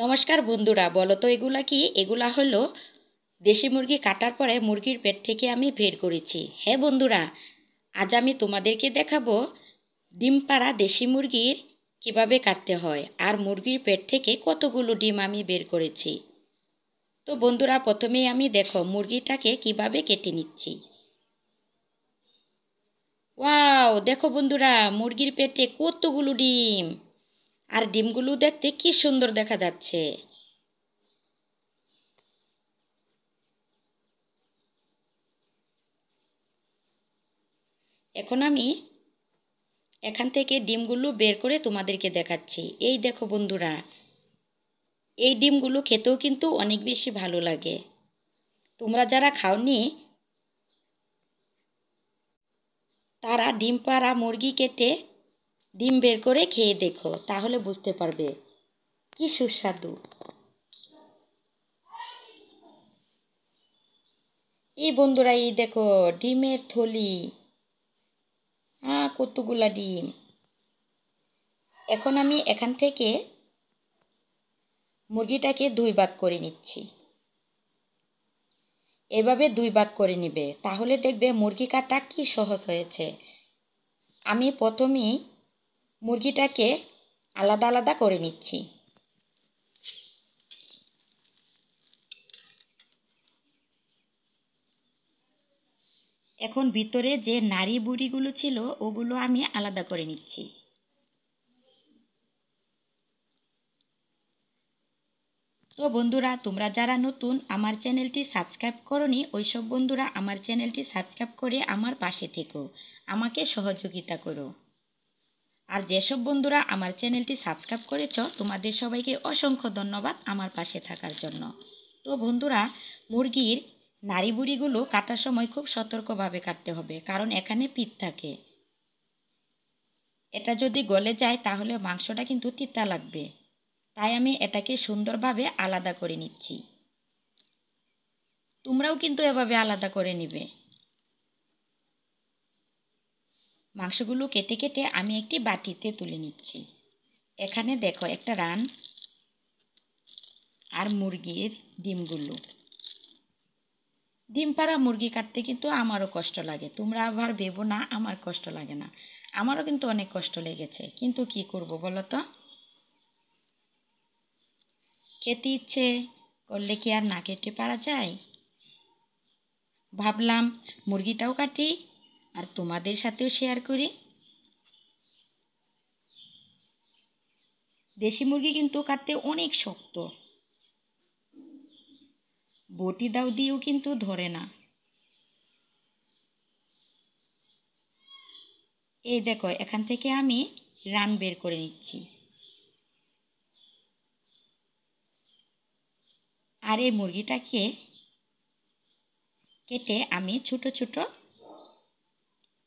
নমস্কার বন্ধুরা, বলো তো এগুলা কি? এগুলা হলো দেশি মুরগি কাটার পরে মুরগির পেট থেকে আমি বের করেছি। হ্যাঁ বন্ধুরা, আজ আমি তোমাদেরকে দেখাবো ডিম পাড়া দেশি মুরগির কিভাবে কাটতে হয় আর মুরগির পেট থেকে কতগুলো ডিম আমি বের করেছি। তো বন্ধুরা, প্রথমেই আমি দেখো মুরগিটাকে কিভাবে কেটে নিচ্ছি। ওয়াও, দেখো বন্ধুরা, মুরগির পেটে কতগুলো ডিম, আর ডিমগুলো দেখতে কি সুন্দর দেখা যাচ্ছে। এখন আমি এখান থেকে ডিমগুলো বের করে তোমাদেরকে দেখাচ্ছি। এই দেখো বন্ধুরা, এই ডিমগুলো খেতেও কিন্তু অনেক বেশি ভালো লাগে। তোমরা যারা খাওনি তারা ডিম পাড়া মুরগি কেটে ডিম বের করে খেয়ে দেখো, তাহলে বুঝতে পারবে কি সুস্বাদু। এই বন্ধুরা, এই দেখো ডিমের থলি, কতগুলা ডিম। এখন আমি এখান থেকে মুরগিটাকে 2 ভাগ করে নিচ্ছি। এভাবে 2 ভাগ করে নিবে, তাহলে দেখবে মুরগি কাটা কি সহজ হয়েছে। আমি প্রথমেই মুরগিটাকে আলাদা আলাদা করে নিচ্ছি। এখন ভিতরে যে নাড়ি বুড়িগুলো ছিল ওগুলো আমি আলাদা করে নিচ্ছি। তো বন্ধুরা, তোমরা যারা নতুন আমার চ্যানেলটি সাবস্ক্রাইব করনি, ওইসব বন্ধুরা আমার চ্যানেলটি সাবস্ক্রাইব করে আমার পাশে থেকো, আমাকে সহযোগিতা করো। আর যেসব বন্ধুরা আমার চ্যানেলটি সাবস্ক্রাইব করেছ, তোমাদের সবাইকে অসংখ্য ধন্যবাদ আমার পাশে থাকার জন্য। তো বন্ধুরা, মুরগির নাড়ি বুড়িগুলো কাটার সময় খুব সতর্কভাবে কাটতে হবে, কারণ এখানে পিঠ থাকে। এটা যদি গলে যায় তাহলে মাংসটা কিন্তু তিতা লাগবে, তাই আমি এটাকে সুন্দরভাবে আলাদা করে নিচ্ছি। তোমরাও কিন্তু এভাবে আলাদা করে নিবে। মাংসগুলো কেটে কেটে আমি একটি বাটিতে তুলে নিচ্ছি। এখানে দেখো একটা রান আর মুরগির ডিমগুলো। ডিম পাড়া মুরগি কাটতে কিন্তু আমারও কষ্ট লাগে, তোমরা আবার ভেবো না আমার কষ্ট লাগে না। আমারও কিন্তু অনেক কষ্ট লেগেছে, কিন্তু কি করব বলো তো, খেতে ইচ্ছে করলে কি আর না কেটে পারা যায়। ভাবলাম মুরগিটাও কাটি আর তোমাদের সাথেও শেয়ার করি। দেশি মুরগি কিন্তু কাটতে অনেক শক্ত, বটি দাও দিয়েও কিন্তু ধরে না। এই দেখো এখান থেকে আমি রান বের করে নিচ্ছি। আর এই মুরগিটাকে কেটে আমি ছোট ছোট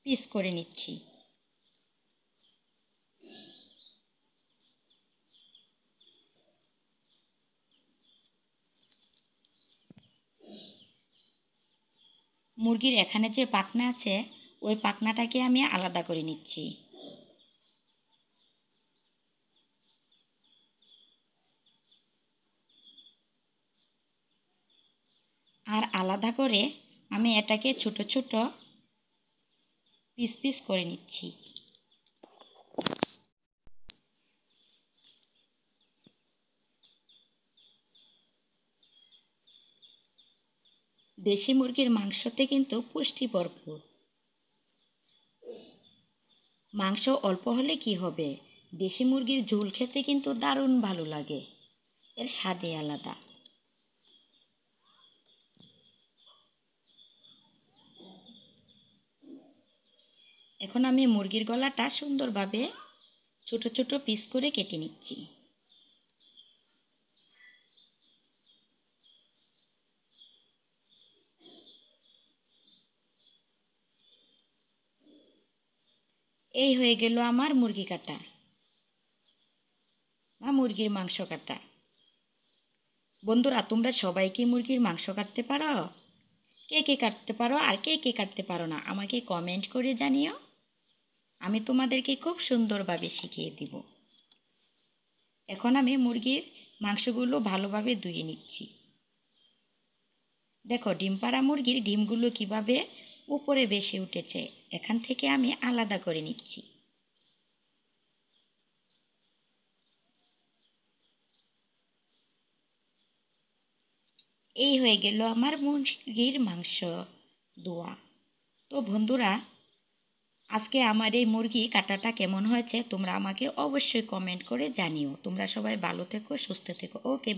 পিস করে নিচ্ছি। মুরগির এখানে যে পাখনা আছে ওই পাখনাটাকে আমি আলাদা করে নিচ্ছি। আর আলাদা করে আমি এটাকে ছোট ছোট পিস পিস করে নিচ্ছি। দেশি মুরগির মাংসতে কিন্তু পুষ্টি ভরপুর। মাংস অল্প হলে কি হবে, দেশি মুরগির ঝোল খেতে কিন্তু দারুণ ভালো লাগে, এর স্বাদই আলাদা। এখন আমি মুরগির গলাটা সুন্দরভাবে ছোট ছোট পিস করে কেটে নিচ্ছি। এই হয়ে গেল আমার মুরগি কাটা বা মুরগির মাংস কাটা। বন্ধুরা, তোমরা সবাই কি মুরগির মাংস কাটতে পারো? কে কে কাটতে পারো আর কে কে কাটতে পারো না আমাকে কমেন্ট করে জানিও, আমি তোমাদেরকে খুব সুন্দরভাবে শিখিয়ে দিব। এখন আমি মুরগির মাংসগুলো ভালোভাবে ধুয়ে নিচ্ছি। দেখো ডিম পাড়া মুরগির ডিমগুলো কিভাবে উপরে ভেসে উঠেছে, এখান থেকে আমি আলাদা করে নিচ্ছি। এই হয়ে গেল আমার মুরগির মাংস ধোয়া। তো বন্ধুরা, আজকে আমার এই মুরগি কাটাটা কেমন হয়েছে তোমরা আমাকে অবশ্যই কমেন্ট করে জানিও। তোমরা সবাই ভালো থেকো, সুস্থ থেকো। ওকে।